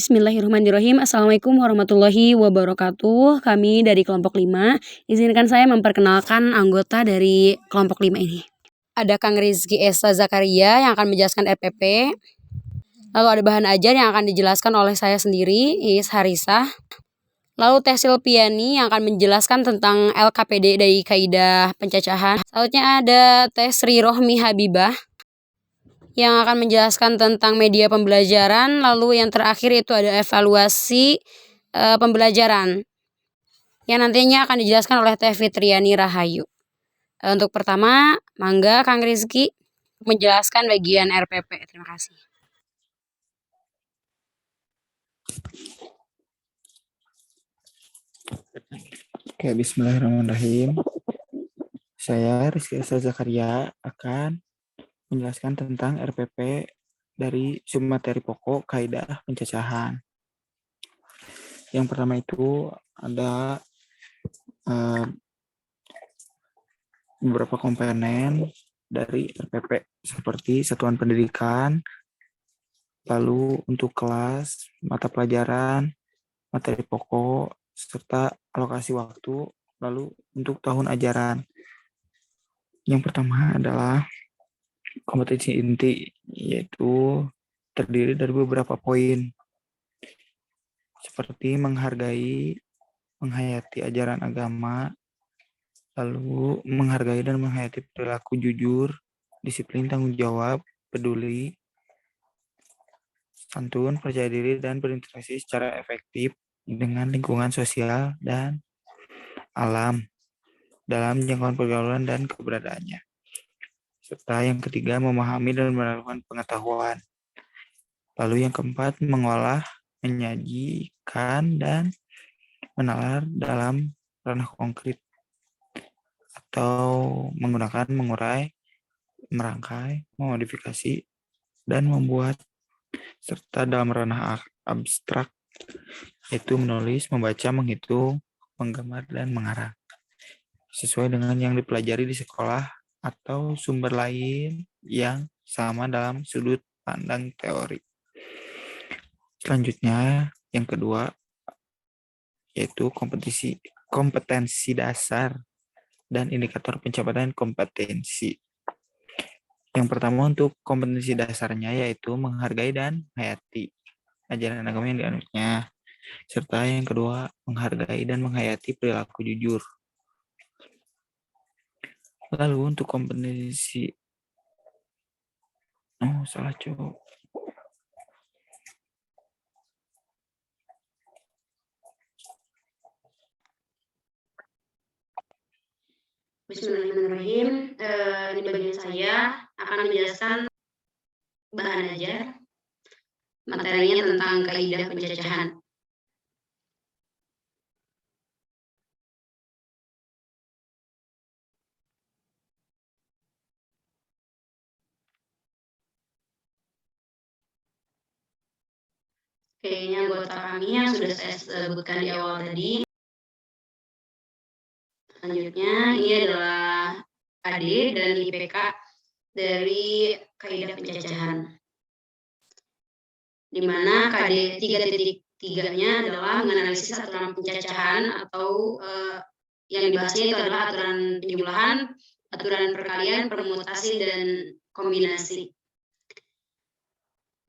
Bismillahirrahmanirrahim. Assalamualaikum warahmatullahi wabarakatuh. Kami dari kelompok 5. Izinkan saya memperkenalkan anggota dari kelompok 5 ini. Ada Kang Rizky Esa Zakaria yang akan menjelaskan RPP. Lalu ada bahan ajar yang akan dijelaskan oleh saya sendiri, Is Harisah. Lalu Teh Silpiani yang akan menjelaskan tentang LKPD dari Kaidah Pencacahan. Selanjutnya ada Teh Sri Rohmi Habibah yang akan menjelaskan tentang media pembelajaran. Lalu yang terakhir itu ada evaluasi pembelajaran yang nantinya akan dijelaskan oleh Teh Fitriani Rahayu. Untuk pertama, mangga Kang Rizky menjelaskan bagian RPP. Terima kasih. Oke, bismillahirrahmanirrahim. Saya Rizky Esa Zakaria akan menjelaskan tentang RPP dari submateri pokok kaidah pencacahan. Yang pertama itu ada beberapa komponen dari RPP seperti satuan pendidikan, lalu untuk kelas, mata pelajaran, materi pokok, serta alokasi waktu, lalu untuk tahun ajaran. Yang pertama adalah kompetensi inti, yaitu terdiri dari beberapa poin, seperti menghargai, menghayati ajaran agama, lalu menghargai dan menghayati perilaku jujur, disiplin tanggung jawab, peduli, santun, percaya diri, dan berinteraksi secara efektif dengan lingkungan sosial dan alam dalam jangkauan pergaulan dan keberadaannya. Serta yang ketiga, memahami dan melakukan pengetahuan. Lalu yang keempat, mengolah, menyajikan, dan menalar dalam ranah konkret atau menggunakan mengurai, merangkai, memodifikasi, dan membuat, serta dalam ranah abstrak, yaitu menulis, membaca, menghitung, menggambar, dan mengarang, sesuai dengan yang dipelajari di sekolah atau sumber lain yang sama dalam sudut pandang teori. Selanjutnya, yang kedua, yaitu kompetensi dasar dan indikator pencapaian kompetensi. Yang pertama untuk kompetensi dasarnya yaitu menghargai dan menghayati ajaran agama yang dianutnya. Serta yang kedua, menghargai dan menghayati perilaku jujur. Lalu untuk kompetensi Bismillahirrahmanirrahim. Di bagian saya akan menjelaskan bahan ajar materinya tentang kaidah pencacahan. Kayaknya anggota kami yang sudah saya sebutkan di awal tadi. Selanjutnya, ini adalah AD dan IPK dari kaidah pencacahan. Di mana KD 3.3-nya adalah menganalisis aturan pencacahan atau yang dibahasnya itu adalah aturan penjumlahan, aturan perkalian, permutasi, dan kombinasi.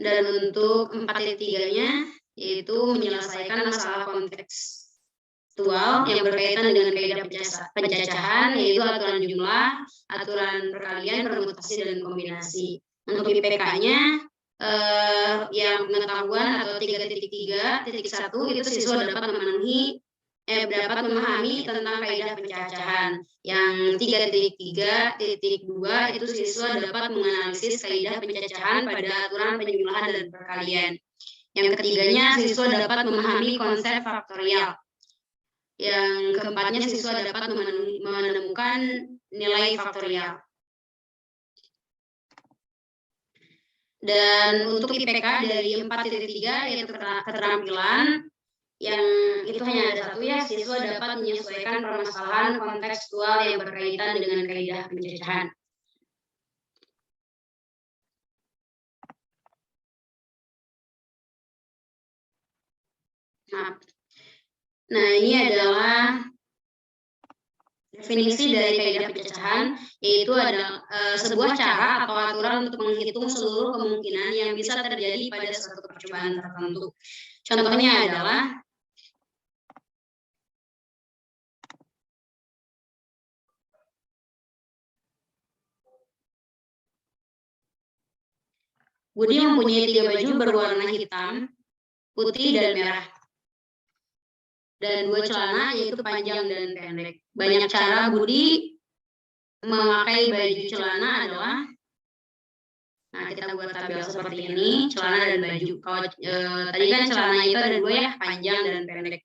Dan untuk 4.3-nya yaitu menyelesaikan masalah kontekstual yang berkaitan dengan kaidah pencacahan, yaitu aturan jumlah, aturan perkalian, permutasi, dan kombinasi. Untuk IPK-nya yang pengetahuan atau 3.3.1 itu siswa dapat memahami tentang kaidah pencacahan. Yang 3.3.2 itu siswa dapat menganalisis kaidah pencacahan pada aturan penjumlahan dan perkalian. Yang ketiganya, siswa dapat memahami konsep faktorial. Yang keempatnya, siswa dapat menemukan nilai faktorial. Dan untuk IPK dari 4.3 yaitu keterampilan, yang itu hanya ada satu ya, siswa dapat menyesuaikan permasalahan kontekstual yang berkaitan dengan kaidah pencacahan. Maaf. Nah, ini adalah definisi dari kaidah pecacahan, yaitu adalah sebuah cara atau aturan untuk menghitung seluruh kemungkinan yang bisa terjadi pada suatu percobaan tertentu. Contohnya adalah Budi mempunyai 3 baju berwarna hitam, putih, dan merah. Dan 2 celana yaitu panjang dan pendek. Banyak cara Budi memakai baju celana adalah, nah kita buat tabel seperti ini, celana dan baju. Kalau tadi kan celana itu ada 2 ya, panjang dan pendek.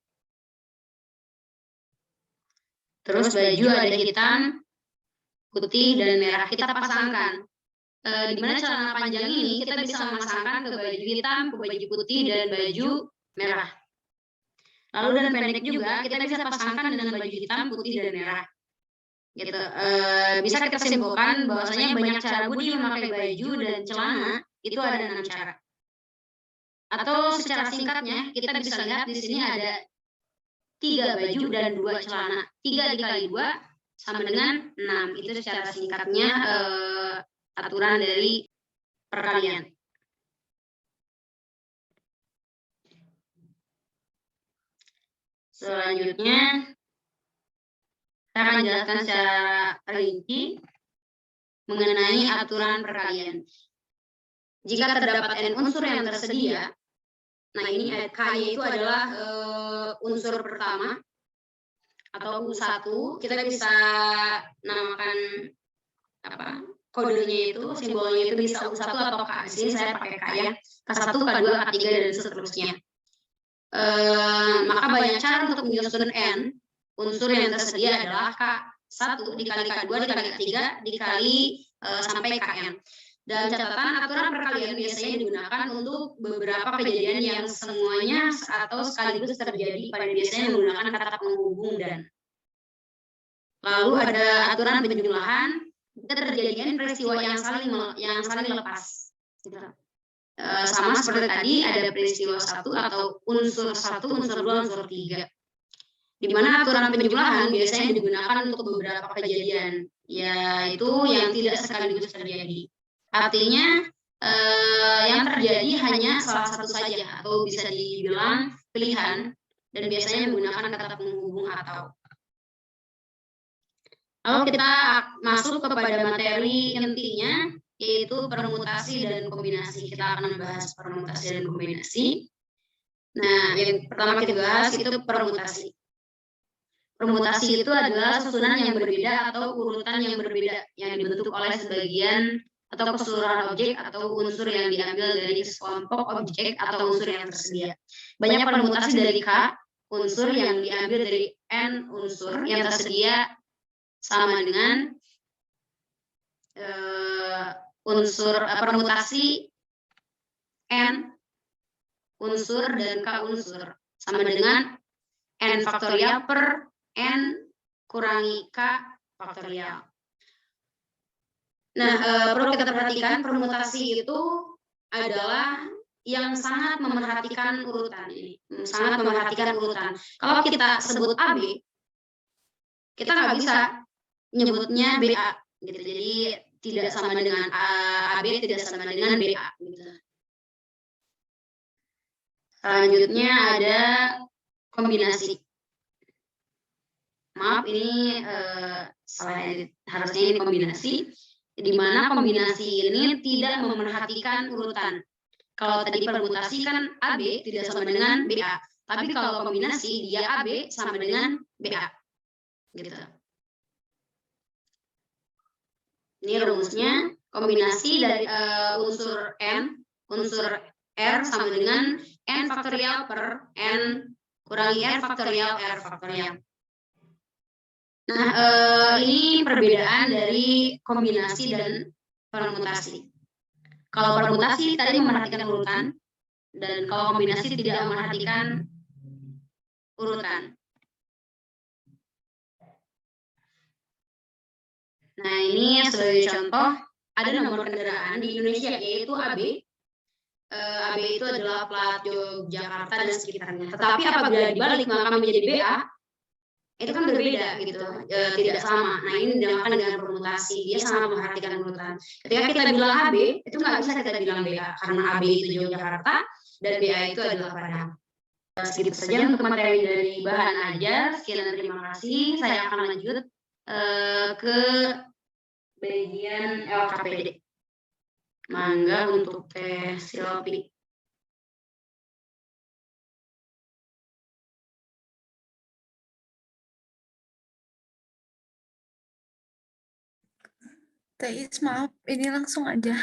Terus baju ada hitam, putih, dan merah. Kita pasangkan. Di mana celana panjang ini kita bisa memasangkan ke baju hitam, ke baju putih, dan baju merah. Lalu dan pendek juga kita bisa pasangkan dengan baju hitam, putih, dan merah. Gitu. Bisa kita simpulkan bahwasanya banyak cara Budi memakai baju dan celana itu ada 6 cara. Atau secara singkatnya kita bisa lihat di sini ada 3 baju dan 2 celana. 3 dikali 2 sama dengan 6. Itu secara singkatnya aturan dari perkalian. Selanjutnya saya akan jelaskan secara rinci mengenai aturan perkalian. Jika terdapat n unsur yang tersedia, nah ini K-nya itu adalah unsur pertama atau U1, kita bisa namakan kodenya itu, simbolnya itu bisa U1 atau K. Di sini saya pakai K ya, K1, K2, K3, dan seterusnya. Maka banyak cara untuk menyusun n. Unsur yang tersedia adalah K1 dikali K2 dikali K3 dikali sampai Kn. Dan catatan aturan perkalian biasanya digunakan untuk beberapa kejadian yang semuanya atau sekaligus terjadi pada biasanya menggunakan kata penghubung dan. Lalu ada aturan penjumlahan jika terjadi peristiwa yang saling lepas. Sama seperti tadi ada peristiwa 1 atau unsur 1, unsur 2, unsur 3. Di mana aturan penjumlahan biasanya digunakan untuk beberapa kejadian, yaitu yang tidak sekaligus terjadi. Artinya yang terjadi hanya salah satu saja atau bisa dibilang pilihan dan biasanya menggunakan kata penghubung atau. Lalu kita masuk kepada materi intinya, yaitu permutasi dan kombinasi. Kita akan membahas permutasi dan kombinasi. Nah, yang pertama kita bahas itu permutasi. Permutasi itu adalah susunan yang berbeda atau urutan yang berbeda yang dibentuk oleh sebagian atau keseluruhan objek atau unsur yang diambil dari sekelompok objek atau unsur yang tersedia. Banyak permutasi dari K, unsur yang diambil dari N unsur yang tersedia sama dengan unsur permutasi N unsur dan K unsur sama dengan N faktorial per N kurangi K faktorial. Nah, perlu kita perhatikan permutasi itu adalah yang sangat memerhatikan urutan ini, sangat memerhatikan urutan. Kalau kita sebut AB, kita nggak bisa nyebutnya BA, gitu. Jadi tidak sama dengan AB, tidak sama dengan BA. Gitu. Selanjutnya ada kombinasi. Maaf, ini harusnya ini kombinasi, di mana kombinasi ini tidak memerhatikan urutan. Kalau tadi permutasi kan AB tidak sama dengan BA, tapi kalau kombinasi dia AB sama dengan BA, gitu. Ini rumusnya, kombinasi dari unsur N, unsur R sama dengan N faktorial per N kurangi R faktorial R faktorial. Nah, ini perbedaan dari kombinasi dan permutasi. Kalau permutasi tadi memerhatikan urutan, dan kalau kombinasi tidak memerhatikan urutan. Nah, ini sebagai contoh, ada nomor kendaraan di Indonesia yaitu AB. AB itu adalah plat Yogyakarta dan sekitarnya. Tetapi apabila dibalik maka menjadi BA, itu kan berbeda gitu, tidak sama. Nah ini dinamakan dengan permutasi, dia sangat memperhatikan perutan. Ketika kita bilang AB, itu nggak bisa kita bilang BA, karena AB itu Yogyakarta, dan BA itu adalah Padang. Segitu saja untuk materi dari bahan ajar, sekian dan terima kasih. Saya akan lanjut ke bagian LKPD. Mangga untuk Teh Silvi. Teis, maaf, ini langsung aja.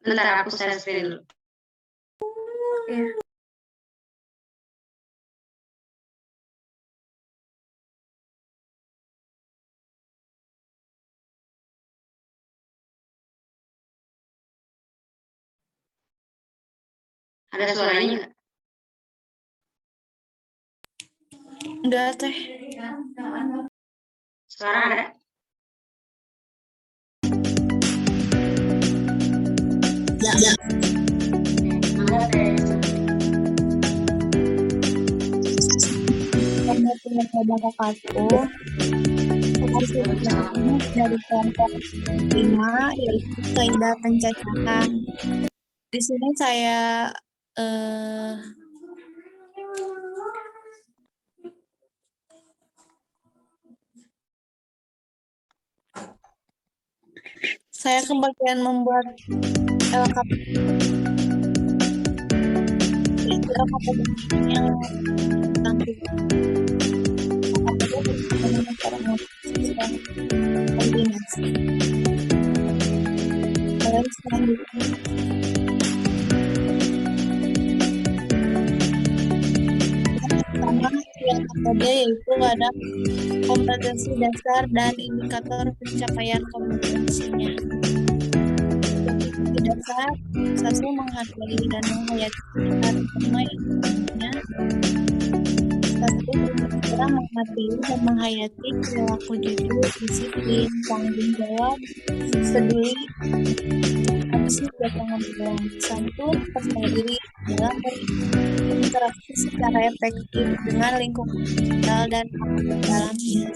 Bentar, aku share screen dulu. Ya. Ada suaranya nggak? Enggak, Teh. Suara ada? Ya. Mangga Teh. Wabarakatuh. Dari kelompok 5 yaitu kaidah pencacahan. Di sini saya kebagian membuat LKPD yang nanti koordinasi. Dan selanjutnya pertama yang LKPD yaitu ada kompetensi dasar dan indikator pencapaian kompetensinya. Kompetensi dasar, satu menghargai dan menghayati pemainnya. Satu, orang menghayati dan menghayati perilaku jujur, disiplin, tanggung jawab, peduli, aksi dan tanggung jawab. Satu, percaya diri dalam berinteraksi secara efektif dengan lingkungan sosial dan dalamnya.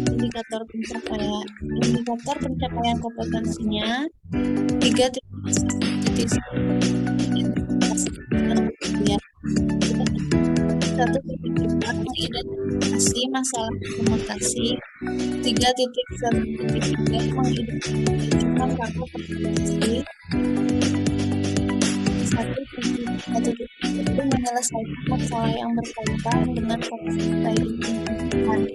Indikator pencapaian kompetensinya 3 titik satu titik mengidentifikasi masalah komutasi 3.1.3 mengidentifikasikan faktor komutasi 1.1 menyelesaikan masalah yang berkaitan dengan kompetensi lingkungan.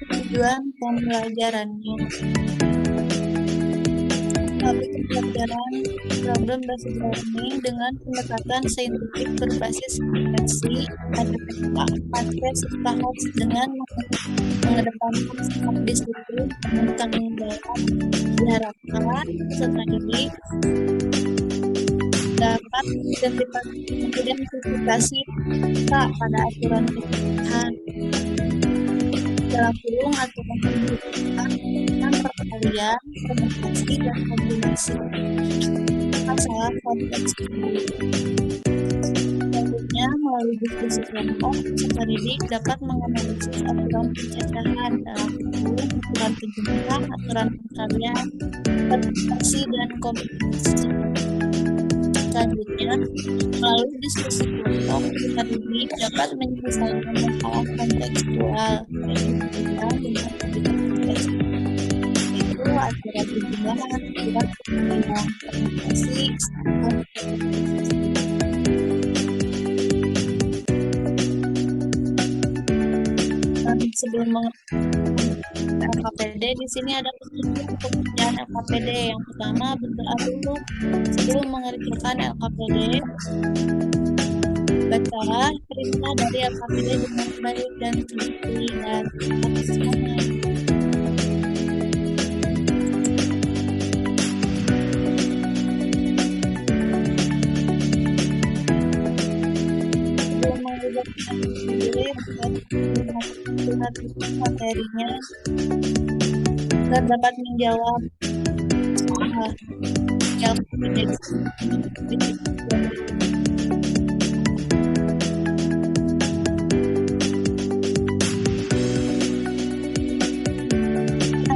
Tujuan pembelajarannya. Topik pembelajaran program basic learning dengan pendekatan saintifik berbasis aplikasi pada tahap dengan mengedepankan sikap disiplin dan tanggung jawab. Diharapkan peserta didik dapat identifikasi pada aturan pemilihan dalam kurung aturan pemilihan tentang perkalian, komunikasi, dan kombinasi masalah konteks ini. Selanjutnya, melalui diskusi kelompok, peserta didik dapat menganalisis aturan pencacahan dalam kurung, aturan penjumlah, aturan perkalian, komunikasi, dan kombinasi. Selanjutnya, melalui diskusi kelompok, peserta didik dapat menyelesaikan masalah kontekstual dengan komunikasi, yaitu aturan penjumlahan, aturan perkalian, komunikasi, sebelum LKPD LKPD. Di sini ada ketentuan pengerjaan LKPD. Yang pertama, berdoa dulu sebelum mengerjakan LKPD. Bacalah perintah dari LKPD dengan baik dan teliti dan tepat semuanya. Sebelum mengerjakan LKPD, lihat materinya agar dapat menjawab LKPD.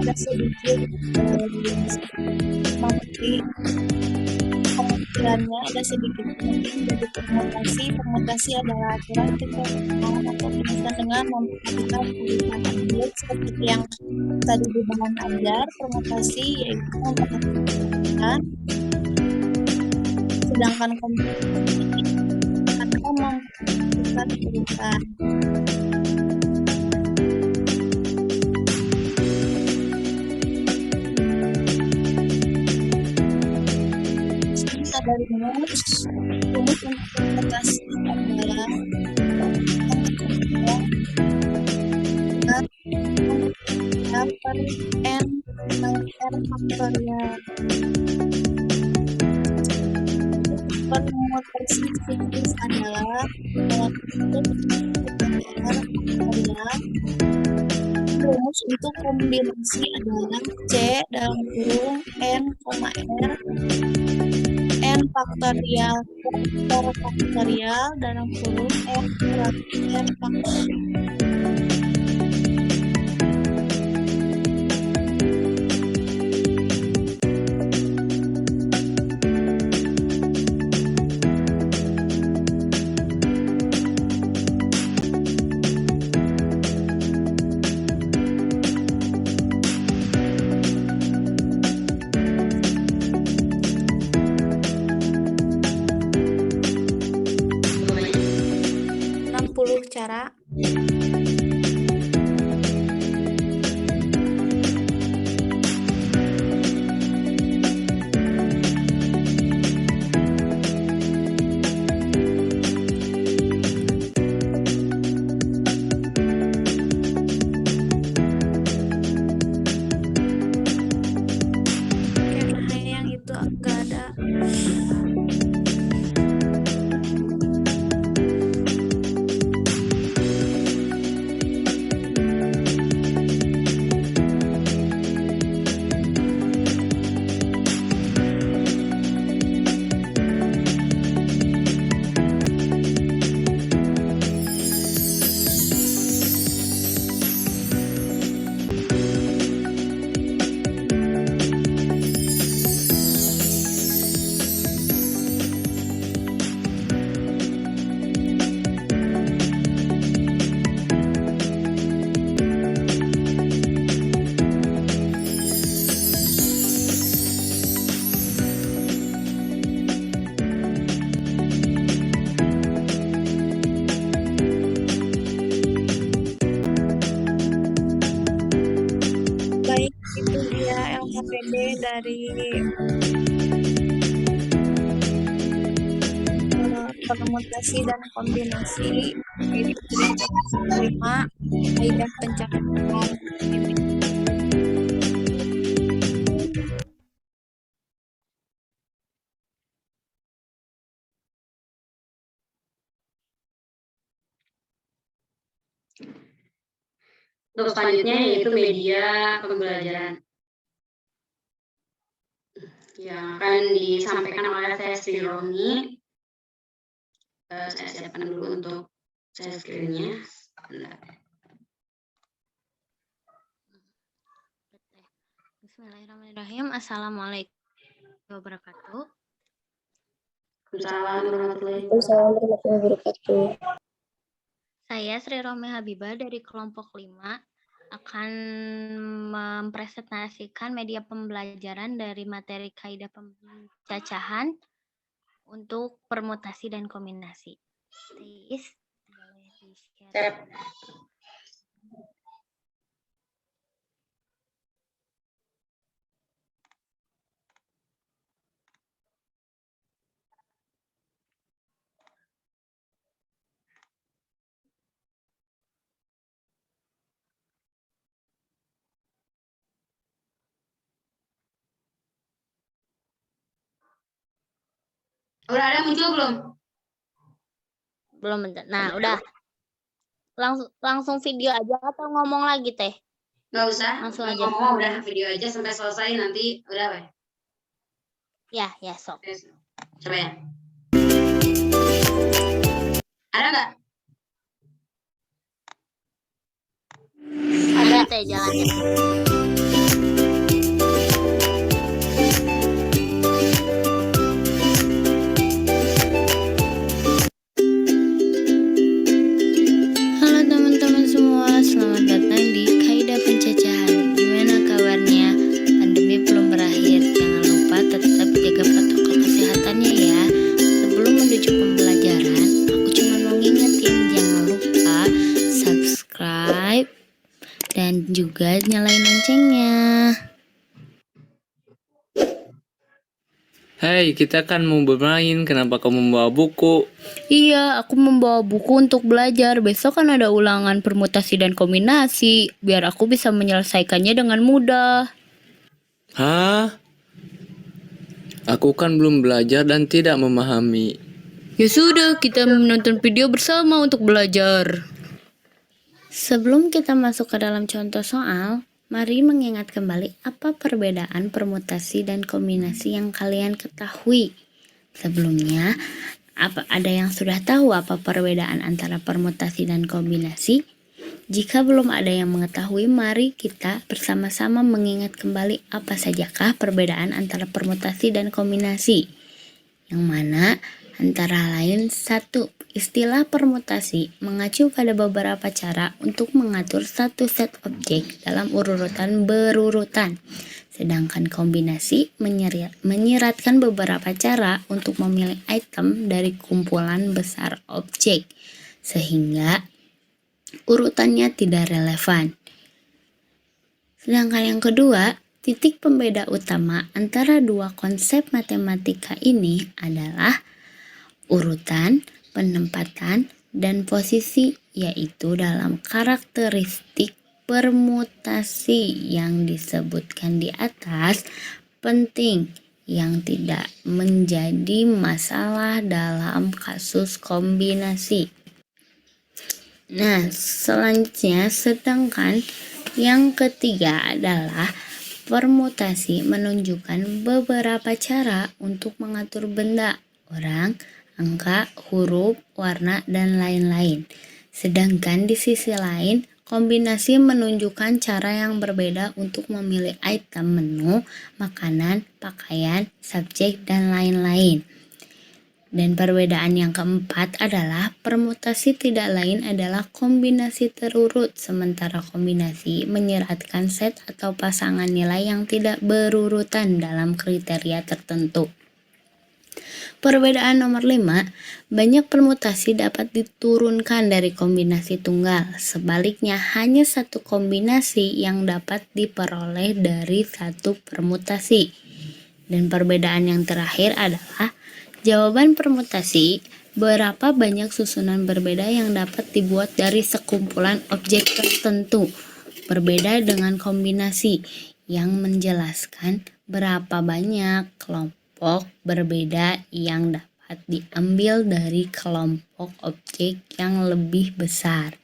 Ada sedikit mengerti pengertiannya, ada sedikit penting dari permutasi. Permutasi adalah aturan perpindahan atau penyusunan dengan memperhatikan perubahan objek seperti yang tadi di bahan ajar. Permutasi yaitu memperhatikan, sedangkan kombinasi atau memperhatikan perubahan. Ada rumus untuk permutasi adalah per n per faktorial. Permutasi simpuls adalah faktorial. Rumus untuk kombinasi adalah C dalam kurung n, r n faktorial per faktorial dalam kurung n kuadrat r faktorial. Cara yang itu agak ada. Baik, itu dia LKPD dari permutasi dan kombinasi yaitu 5 kaidah pencapaian. Untuk selanjutnya yaitu media pembelajaran yang akan disampaikan oleh saya Sri Romi. Saya siapkan dulu untuk share screen-nya. Bismillahirrahmanirrahim. Assalamualaikum warahmatullahi wabarakatuh. Assalamualaikum warahmatullahi wabarakatuh. Saya Sri Romi Habibah dari kelompok 5 akan mempresentasikan media pembelajaran dari materi kaidah pencacahan untuk permutasi dan kombinasi. Please, boleh di-share. Udah ada muncul belum? Belum bentar. Nah, udah. Langsung video aja atau ngomong lagi, Teh? Nggak usah. Langsung aja. Ngomong udah video aja sampai selesai nanti udah weh. Ya, sok. Coba ya. Ada nggak? Ada, Teh, jalannya. Halo teman-teman semua, selamat datang di Kaidah Pencacahan. Gimana kabarnya? Pandemi belum berakhir, jangan lupa tetap jaga protokol kesehatannya ya. Sebelum menuju pembelajaran, aku cuma mau ngingetin jangan lupa subscribe dan juga nyalain loncengnya. Hai, kita kan mau bermain. Kenapa kamu membawa buku? Iya, aku membawa buku untuk belajar. Besok kan ada ulangan permutasi dan kombinasi, biar aku bisa menyelesaikannya dengan mudah. Hah? Aku kan belum belajar dan tidak memahami. Ya sudah, kita menonton video bersama untuk belajar. Sebelum kita masuk ke dalam contoh soal, mari mengingat kembali apa perbedaan permutasi dan kombinasi yang kalian ketahui. Sebelumnya, ada yang sudah tahu apa perbedaan antara permutasi dan kombinasi? Jika belum ada yang mengetahui, mari kita bersama-sama mengingat kembali apa sajakah perbedaan antara permutasi dan kombinasi. Yang mana antara lain 1. Istilah permutasi mengacu pada beberapa cara untuk mengatur satu set objek dalam urutan berurutan. Sedangkan kombinasi menyiratkan beberapa cara untuk memilih item dari kumpulan besar objek, sehingga urutannya tidak relevan. Sedangkan yang kedua, titik pembeda utama antara dua konsep matematika ini adalah urutan, penempatan, dan posisi, yaitu dalam karakteristik permutasi yang disebutkan di atas penting yang tidak menjadi masalah dalam kasus kombinasi. Nah, selanjutnya sedangkan yang ketiga adalah permutasi menunjukkan beberapa cara untuk mengatur benda, orang, angka, huruf, warna, dan lain-lain. Sedangkan di sisi lain, kombinasi menunjukkan cara yang berbeda untuk memilih item menu, makanan, pakaian, subjek, dan lain-lain. Dan perbedaan yang keempat adalah permutasi tidak lain adalah kombinasi terurut, sementara kombinasi menyiratkan set atau pasangan nilai yang tidak berurutan dalam kriteria tertentu. Perbedaan nomor 5, banyak permutasi dapat diturunkan dari kombinasi tunggal. Sebaliknya, hanya satu kombinasi yang dapat diperoleh dari satu permutasi. Dan perbedaan yang terakhir adalah jawaban permutasi, berapa banyak susunan berbeda yang dapat dibuat dari sekumpulan objek tertentu. Berbeda dengan kombinasi yang menjelaskan berapa banyak kelompok berbeda yang dapat diambil dari kelompok objek yang lebih besar.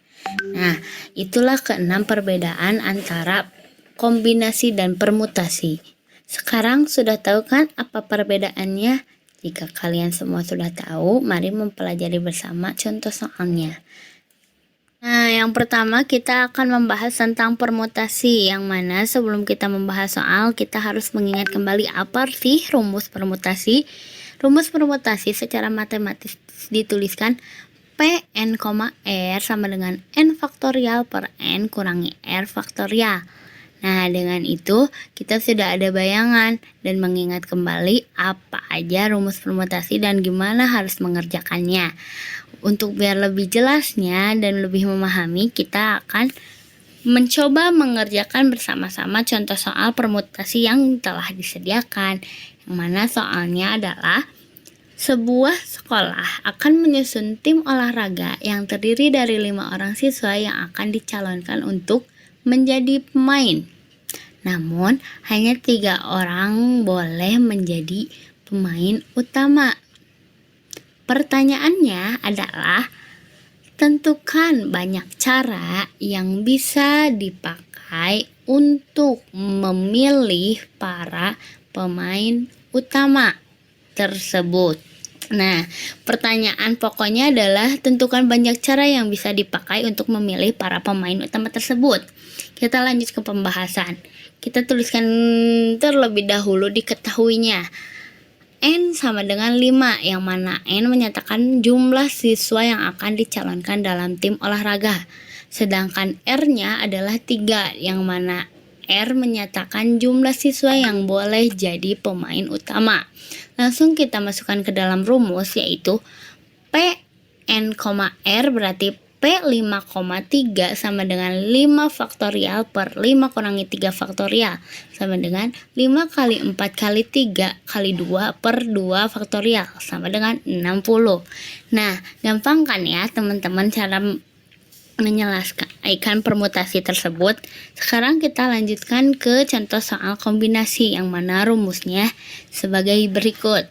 Nah, itulah keenam perbedaan antara kombinasi dan permutasi. Sekarang sudah tahu kan apa perbedaannya? Jika kalian semua sudah tahu, mari mempelajari bersama contoh soalnya. Nah, yang pertama kita akan membahas tentang permutasi, yang mana sebelum kita membahas soal, kita harus mengingat kembali apa sih rumus permutasi. Rumus permutasi secara matematis dituliskan Pn, R sama dengan N faktorial per N kurangi R faktorial. Nah, dengan itu kita sudah ada bayangan dan mengingat kembali apa aja rumus permutasi dan gimana harus mengerjakannya. Untuk biar lebih jelasnya dan lebih memahami, kita akan mencoba mengerjakan bersama-sama contoh soal permutasi yang telah disediakan. Yang mana soalnya adalah sebuah sekolah akan menyusun tim olahraga yang terdiri dari 5 orang siswa yang akan dicalonkan untuk menjadi pemain. Namun, hanya 3 orang boleh menjadi pemain utama. Pertanyaannya adalah tentukan banyak cara yang bisa dipakai untuk memilih para pemain utama tersebut. Nah, pertanyaan pokoknya adalah tentukan banyak cara yang bisa dipakai untuk memilih para pemain utama tersebut. Kita lanjut ke pembahasan. Kita tuliskan terlebih dahulu diketahuinya. N sama dengan 5, yang mana N menyatakan jumlah siswa yang akan dicalonkan dalam tim olahraga. Sedangkan R-nya adalah 3, yang mana R menyatakan jumlah siswa yang boleh jadi pemain utama. Langsung kita masukkan ke dalam rumus, yaitu P N, R berarti P5,3 sama dengan 5 faktorial per 5 kurangi 3 faktorial sama dengan 5 kali 4 kali 3 kali 2 per 2 faktorial sama dengan 60. Nah, gampang kan ya teman-teman cara menyelesaikan permutasi tersebut. Sekarang kita lanjutkan ke contoh soal kombinasi yang mana rumusnya sebagai berikut.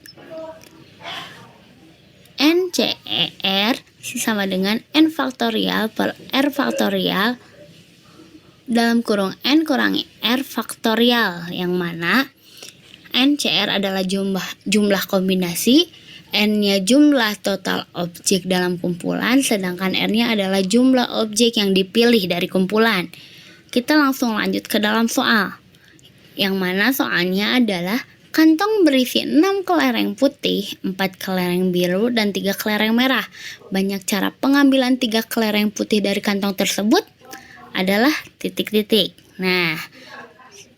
NCER sama dengan N faktorial per R faktorial dalam kurung N kurangi R faktorial, yang mana NCR adalah jumlah kombinasi, N-nya jumlah total objek dalam kumpulan, sedangkan R-nya adalah jumlah objek yang dipilih dari kumpulan. Kita langsung lanjut ke dalam soal, yang mana soalnya adalah kantong berisi 6 kelereng putih, 4 kelereng biru, dan 3 kelereng merah. Banyak cara pengambilan 3 kelereng putih dari kantong tersebut adalah titik-titik. Nah,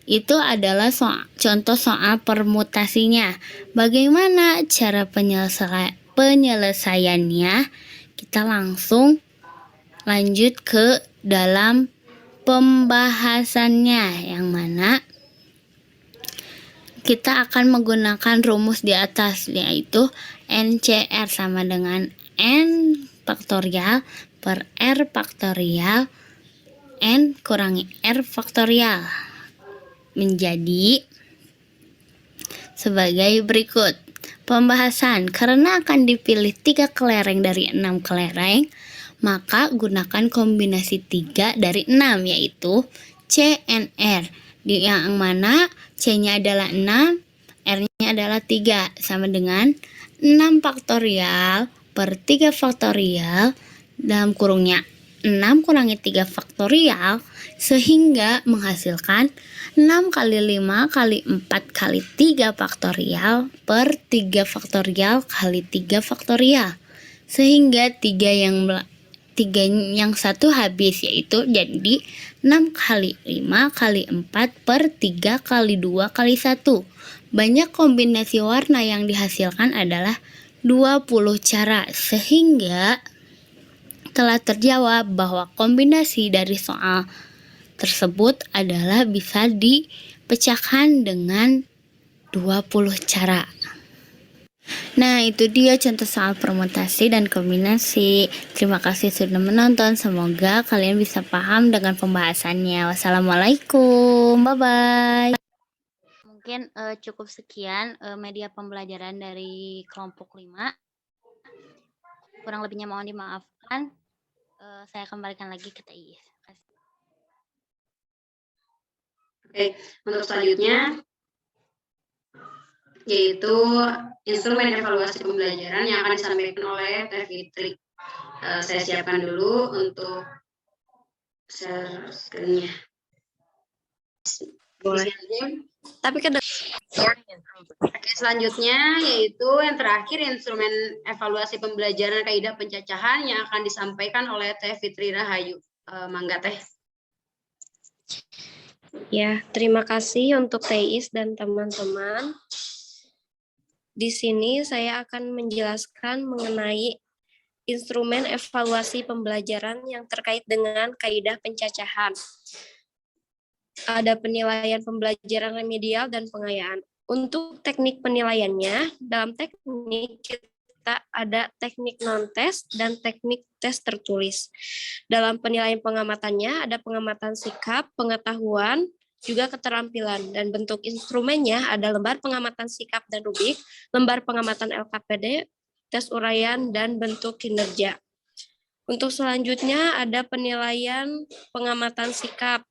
itu adalah contoh soal permutasinya. Bagaimana cara penyelesaiannya? Kita langsung lanjut ke dalam pembahasannya, yang mana kita akan menggunakan rumus di atas, yaitu NCR sama dengan N faktorial per R faktorial N kurangi R faktorial menjadi sebagai berikut. Pembahasan, karena akan dipilih 3 kelereng dari 6 kelereng, maka gunakan kombinasi 3 dari 6, yaitu CNR, yang mana C-nya adalah 6, R-nya adalah 3, sama dengan 6 faktorial per 3 faktorial dalam kurungnya 6 kurangi 3 faktorial, sehingga menghasilkan 6 kali 5 kali 4 kali 3 faktorial per 3 faktorial kali 3 faktorial, sehingga 3 yang satu habis, yaitu jadi 6 kali 5 kali 4 per 3 kali 2 kali 1. Banyak kombinasi warna yang dihasilkan adalah 20 cara, sehingga telah terjawab bahwa kombinasi dari soal tersebut adalah bisa dipecahkan dengan 20 cara. Nah, itu dia contoh soal permutasi dan kombinasi. Terima kasih sudah menonton. Semoga kalian bisa paham dengan pembahasannya. Wassalamualaikum. Bye-bye. Mungkin cukup sekian media pembelajaran dari kelompok 5. Kurang lebihnya mohon dimaafkan. Saya kembalikan lagi ke Tei. Oke, untuk selanjutnya yaitu instrumen evaluasi pembelajaran yang akan disampaikan oleh Teh Fitri. Saya siapkan dulu untuk share screen-nya. Boleh. Tapi Oke, selanjutnya yaitu yang terakhir instrumen evaluasi pembelajaran kaidah pencacahan yang akan disampaikan oleh Teh Fitri Rahayu. Mangga Teh. Ya, terima kasih untuk Teis dan teman-teman. Di sini saya akan menjelaskan mengenai instrumen evaluasi pembelajaran yang terkait dengan kaidah pencacahan. Ada penilaian pembelajaran remedial dan pengayaan. Untuk teknik penilaiannya, dalam teknik kita ada teknik non-tes dan teknik tes tertulis. Dalam penilaian pengamatannya ada pengamatan sikap, pengetahuan, juga keterampilan, dan bentuk instrumennya ada lembar pengamatan sikap dan rubik, lembar pengamatan LKPD, tes uraian, dan bentuk kinerja. Untuk selanjutnya ada penilaian pengamatan sikap.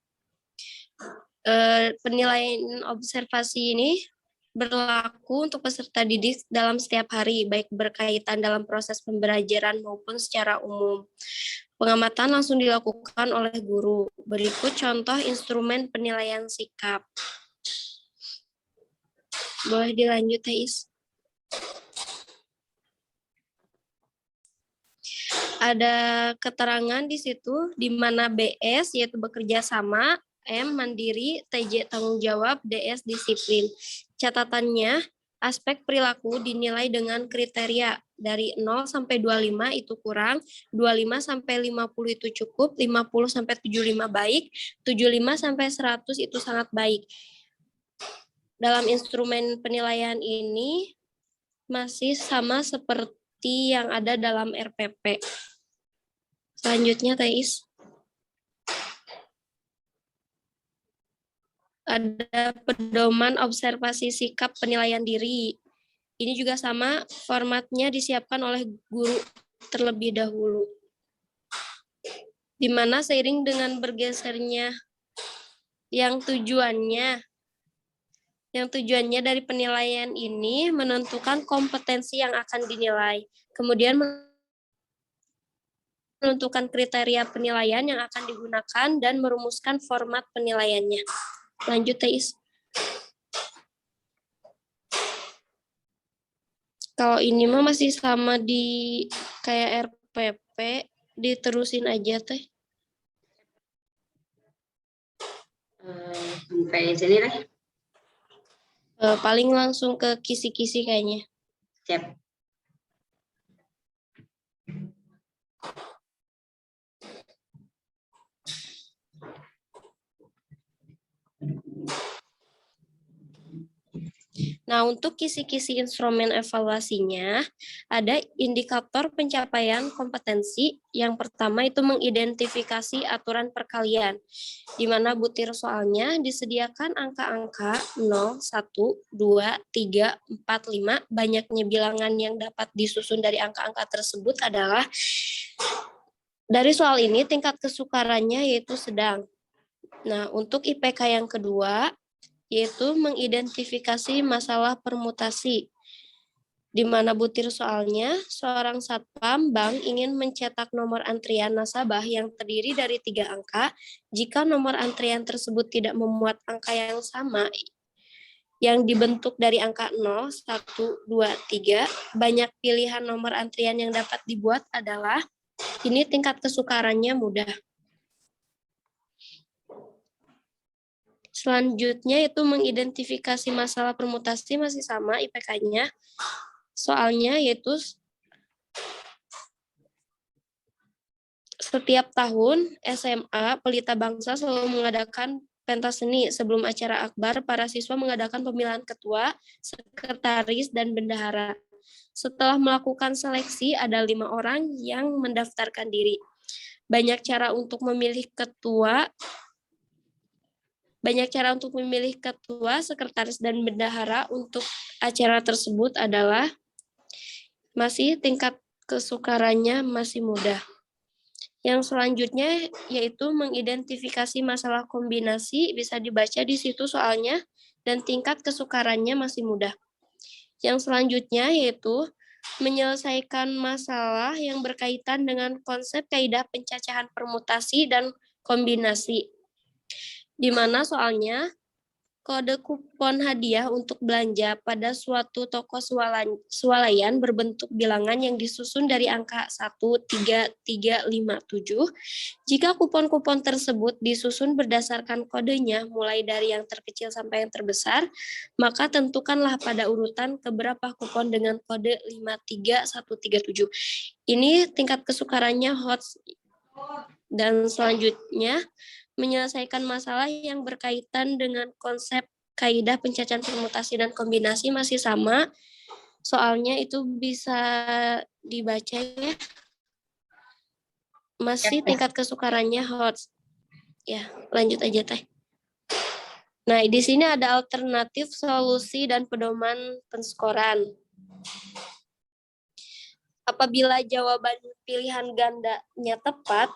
Penilaian observasi ini berlaku untuk peserta didik dalam setiap hari, baik berkaitan dalam proses pembelajaran maupun secara umum. Pengamatan langsung dilakukan oleh guru. Berikut contoh instrumen penilaian sikap. Boleh dilanjut, Thais? Ada keterangan di situ di mana BS yaitu bekerja sama, M mandiri, TJ tanggung jawab, DS disiplin. Catatannya, aspek perilaku dinilai dengan kriteria dari 0 sampai 25 itu kurang, 25 sampai 50 itu cukup, 50 sampai 75 baik, 75 sampai 100 itu sangat baik. Dalam instrumen penilaian ini masih sama seperti yang ada dalam RPP. Selanjutnya, Thais. Ada pedoman observasi sikap penilaian diri. Ini juga sama, formatnya disiapkan oleh guru terlebih dahulu. Di mana seiring dengan bergesernya yang tujuannya dari penilaian ini menentukan kompetensi yang akan dinilai. Kemudian menentukan kriteria penilaian yang akan digunakan dan merumuskan format penilaiannya. Lanjut, Thais. Kalau ini mah masih sama di kayak RPP, diterusin aja, Teh. Sampai sini deh. Paling langsung ke kisi-kisi kayaknya. Siap. Nah, untuk kisi-kisi instrumen evaluasinya, ada indikator pencapaian kompetensi. Yang pertama itu mengidentifikasi aturan perkalian, di mana butir soalnya disediakan angka-angka 0, 1, 2, 3, 4, 5. Banyaknya bilangan yang dapat disusun dari angka-angka tersebut adalah, dari soal ini tingkat kesukarannya yaitu sedang. Nah, untuk IPK yang kedua, yaitu mengidentifikasi masalah permutasi, di mana butir soalnya seorang satpam bank ingin mencetak nomor antrian nasabah yang terdiri dari 3 angka. Jika nomor antrian tersebut tidak memuat angka yang sama yang dibentuk dari angka 0, 1, 2, 3, banyak pilihan nomor antrian yang dapat dibuat adalah, ini tingkat kesukarannya mudah. Selanjutnya itu mengidentifikasi masalah permutasi, masih sama IPK-nya. Soalnya yaitu setiap tahun SMA Pelita Bangsa selalu mengadakan pentas seni. Sebelum acara akbar, para siswa mengadakan pemilihan ketua, sekretaris, dan bendahara. Setelah melakukan seleksi, ada 5 orang yang mendaftarkan diri. Banyak cara untuk memilih ketua, sekretaris, dan bendahara untuk acara tersebut adalah masih tingkat kesukarannya masih mudah. Yang selanjutnya yaitu mengidentifikasi masalah kombinasi, bisa dibaca di situ soalnya, dan tingkat kesukarannya masih mudah. Yang selanjutnya yaitu menyelesaikan masalah yang berkaitan dengan konsep kaidah pencacahan permutasi dan kombinasi, di mana soalnya kode kupon hadiah untuk belanja pada suatu toko swalayan berbentuk bilangan yang disusun dari angka 1, 3, 3, 5, 7. Jika kupon-kupon tersebut disusun berdasarkan kodenya mulai dari yang terkecil sampai yang terbesar, maka tentukanlah pada urutan keberapa kupon dengan kode 53137. Ini tingkat kesukarannya hot. Dan selanjutnya menyelesaikan masalah yang berkaitan dengan konsep kaidah pencacahan permutasi dan kombinasi, masih sama. Soalnya itu bisa dibaca ya. Masih tingkat kesukarannya hot. Ya, lanjut aja Teh. Nah, di sini ada alternatif, solusi, dan pedoman penskoran. Apabila jawaban pilihan gandanya tepat,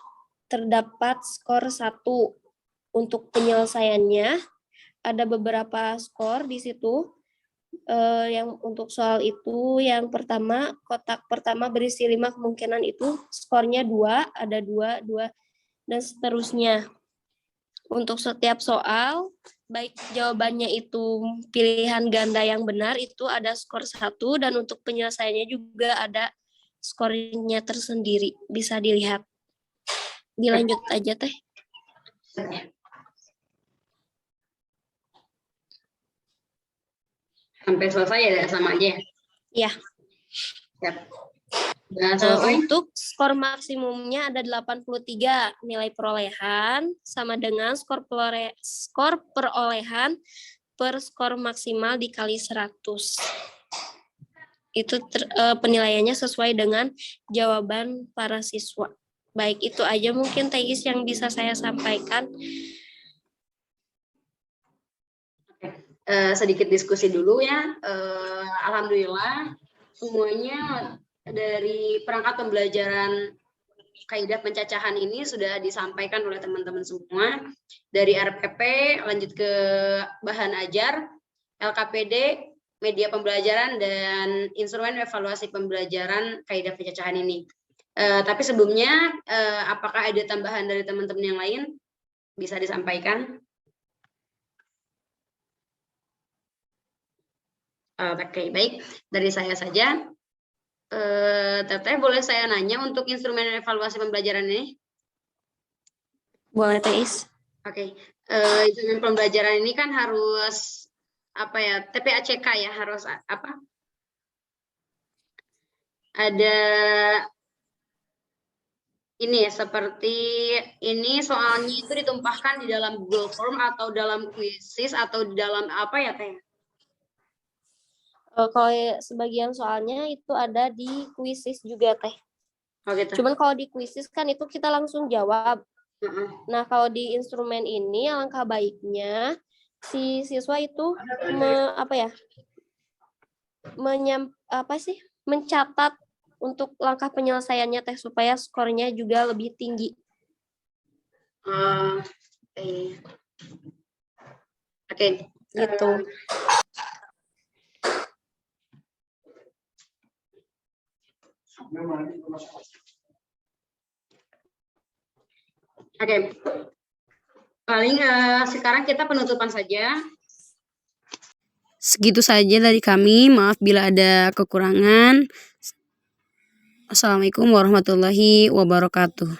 terdapat skor 1. Untuk penyelesaiannya, ada beberapa skor di situ. Yang untuk soal itu, yang pertama, kotak pertama berisi 5 kemungkinan itu, skornya 2, ada 2, 2, dan seterusnya. Untuk setiap soal, baik jawabannya itu pilihan ganda yang benar, itu ada skor 1, dan untuk penyelesaiannya juga ada skornya tersendiri, bisa dilihat. Dilanjut aja, Teh. Sampai selesai ya sama aja ya? Ya. Siap. Dan Nah, selesai. untuk skor maksimumnya ada 83 nilai perolehan, sama dengan skor perolehan per skor maksimal dikali 100. Itu penilaiannya sesuai dengan jawaban para siswa. Baik, itu aja mungkin Teis yang bisa saya sampaikan. Sedikit diskusi dulu ya. Alhamdulillah semuanya dari perangkat pembelajaran kaidah pencacahan ini sudah disampaikan oleh teman-teman semua. Dari RPP lanjut ke bahan ajar, LKPD, media pembelajaran, dan instrumen evaluasi pembelajaran kaidah pencacahan ini. Tapi sebelumnya, apakah ada tambahan dari teman-teman yang lain? Bisa disampaikan? Oke, baik. Dari saya saja. Teteh, boleh saya nanya untuk instrumen evaluasi pembelajaran ini? Boleh, Teis. Oke. Instrumen pembelajaran ini kan harus apa ya? TPACK ya, harus apa? Ada ini ya, seperti ini soalnya itu ditumpahkan di dalam Google Form atau dalam Quizzes atau di dalam apa ya, Teh? Kalau sebagian soalnya itu ada di Quizzes juga, Teh. Oh, gitu. Cuman kalau di Quizzes kan itu kita langsung jawab. Nah, kalau di instrumen ini alangkah baiknya si siswa itu mencatat untuk langkah penyelesaiannya, Teh, supaya skornya juga lebih tinggi. Oke. Gitu. Oke. Paling sekarang kita penutupan saja. Segitu saja dari kami. Maaf bila ada kekurangan. Assalamualaikum warahmatullahi wabarakatuh.